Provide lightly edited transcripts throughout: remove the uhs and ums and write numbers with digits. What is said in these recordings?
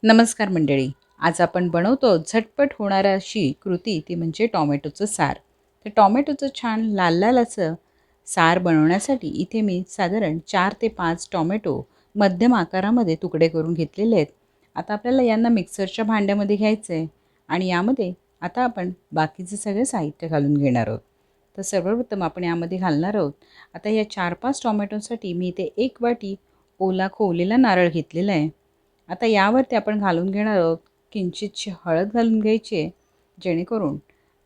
नमस्कार मंडळी. आज आपण बनवतो झटपट होणारा अशी कृती, ती म्हणजे टॉमॅटोचं सार. तर टॉमॅटोचं छान लाल लाल असं सार बनवण्यासाठी इथे मी साधारण 4 ते 5 टॉमॅटो मध्यम आकारामध्ये तुकडे करून घेतलेले आहेत. आता आपल्याला यांना मिक्सरच्या भांड्यामध्ये घ्यायचं आहे आणि यामध्ये आता आपण बाकीचे सगळे साहित्य घालून घेणार आहोत. तर सर्वप्रथम आपण यामध्ये घालणार आहोत. आता या 4-5 टॉमॅटोसाठी मी इथे 1 वाटी ओला खोवलेला नारळ घेतलेला आहे. आता यावरती आपण घालून घेणार आहोत किंचितशी हळद घालून घ्यायची आहे, जेणेकरून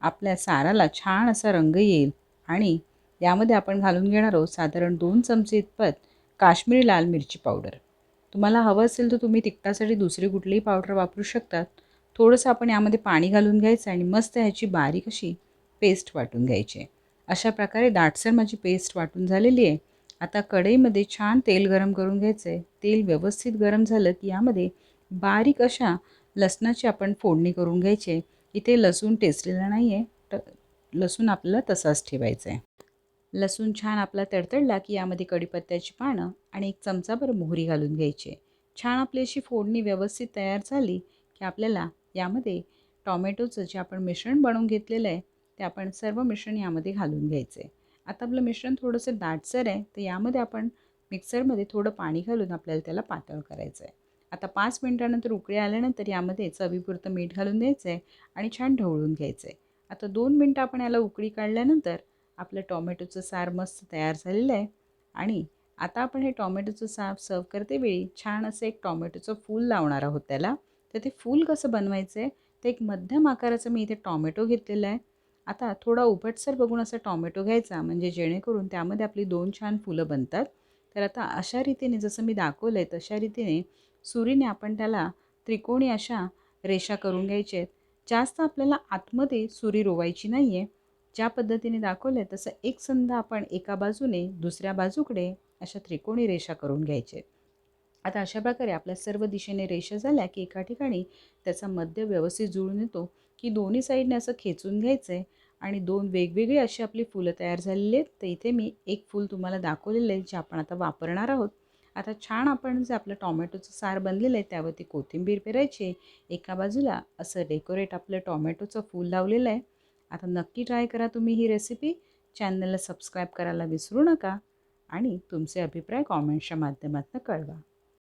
आपल्या साराला छान असा रंग येईल. आणि यामध्ये आपण घालून घेणार आहोत साधारण 2 चमचे इतपत काश्मीरी लाल मिरची पावडर. तुम्हाला हवं असेल तर तुम्ही तिखटासाठी दुसरी कुठलीही पावडर वापरू शकतात. थोडंसं आपण यामध्ये पाणी घालून घ्यायचं आणि मस्त ह्याची बारीक अशी पेस्ट वाटून घ्यायची आहे. अशा प्रकारे दाटसर माझी पेस्ट वाटून झालेली आहे. आता कढईमध्ये छान तेल गरम करून घ्यायचं आहे. तेल व्यवस्थित गरम झालं की यामध्ये बारीक अशा लसणाची आपण फोडणी करून घ्यायची आहे. इथे लसूण टेचलेला नाही आहे, लसूण आपल्याला तसाच ठेवायचा आहे. लसूण छान आपला तडतडला की यामध्ये कढीपत्त्याची पानं आणि 1 चमचाभर मोहरी घालून घ्यायची आहे. छान आपली अशी फोडणी व्यवस्थित तयार झाली की आपल्याला यामध्ये टॉमॅटोचं जे आपण मिश्रण बनवून घेतलेलं आहे, ते आपण सर्व मिश्रण यामध्ये घालून घ्यायचं आहे. आता आपलं मिश्रण थोडंसं दाटसर आहे, तर यामध्ये आपण मिक्सरमध्ये थोडं पाणी घालून आपल्याला त्याला पातळ करायचं आहे. आता 5 मिनिटानंतर उकळी आल्यानंतर यामध्ये चवीपुरतं मीठ घालून द्यायचं आहे आणि छान ढवळून घ्यायचं आहे. आता 2 मिनटं आपण याला उकळी काढल्यानंतर आपलं टॉमॅटोचं सार मस्त तयार झालेलं आहे. आणि आता आपण हे टॉमॅटोचं सार सर्व करतेवेळी छान असं एक टॉमॅटोचं फूल लावणार आहोत त्याला. तर ते फूल कसं बनवायचं आहे, तर एक मध्यम आकाराचं मी इथे टॉमॅटो घेतलेला आहे. आता थोडा उभटसर बघून असा टॉमॅटो घ्यायचा, म्हणजे जेणेकरून त्यामध्ये आपली 2 छान फुलं बनतात. तर आता अशा रीतीने जसं मी दाखवलं आहे तशा रीतीने सुरीने आपण त्याला त्रिकोणी अशा रेषा करून घ्यायच्या आहेत. जास्त आपल्याला आतमध्ये सुरी रोवायची नाही आहे. ज्या पद्धतीने दाखवलं आहे तसं एकसंध आपण एका बाजूने दुसऱ्या बाजूकडे अशा त्रिकोणी रेषा करून घ्यायचे. आता अशा प्रकारे आपल्या सर्व दिशेने रेषा झाल्या की एका ठिकाणी त्याचा मध्य व्यवस्थित जुळून येतो की दोन्ही साईडने असं खेचून घ्यायचं आहे. आणि 2 वेगवेगळी अशी आपली फुलं तयार झालेली आहेत. तर इथे मी एक फूल तुम्हाला दाखवलेलं आहे, जे आपण आता वापरणार आहोत. आता छान आपण जे आपलं टॉमॅटोचं सार बनलेलं आहे त्यावरती कोथिंबीर पेरायची. एका बाजूला असं डेकोरेट आपलं टॉमॅटोचं फूल लावलेलं आहे. आता नक्की ट्राय करा तुम्ही ही रेसिपी. चॅनलला सबस्क्राईब करायला विसरू नका आणि तुमचे अभिप्राय कॉमेंट्सच्या माध्यमातून कळवा.